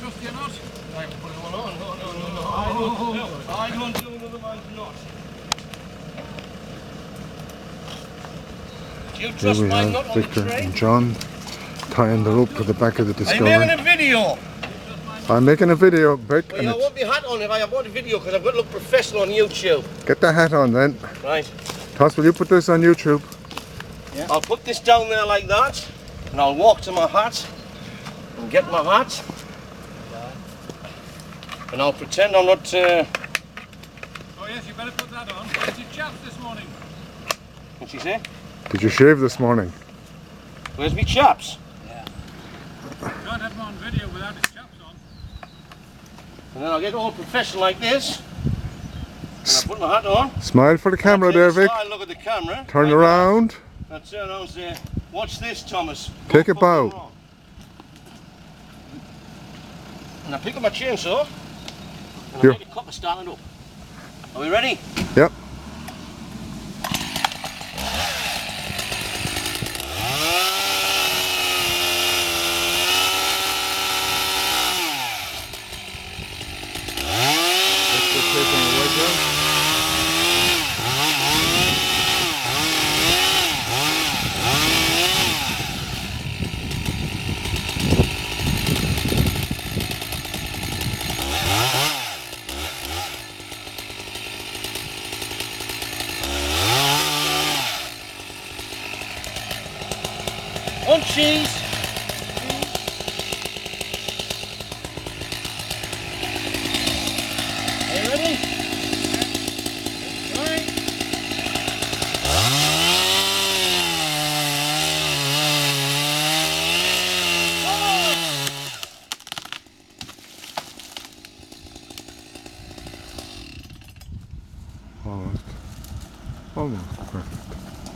trust you not? I haven't put one on. No. I don't do another man's knot. Do you Here trust we my knot have on the Victor tray? and John tying the rope to the back of the Are you Discovery. making a video? I'm making a video, Vic, Well, and I want my hat on if I want a video because I've got to look professional on YouTube. get the hat on then. Right. Toss, will you put this on YouTube? Yeah. I'll put this down there like that, and I'll walk to my hat and get my hat, and I'll pretend I'm not. Oh yes, you better put that on. Did you chaps this morning? What's she say? Did you shave this morning? Where's me chaps? Can't have him on video without his chaps on. And then I'll get all professional like this, and I'll put my hat on. Smile for the camera there, Vic. Smile, look at the camera. Turn like around. that. And turn around and say, watch this, Thomas. Take Go a bow. fucking wrong. And I pick up my chainsaw, and Here. I make a copper starting up. Are we ready? Yep. On cheese. Are you ready? Right. Almost. Almost perfect.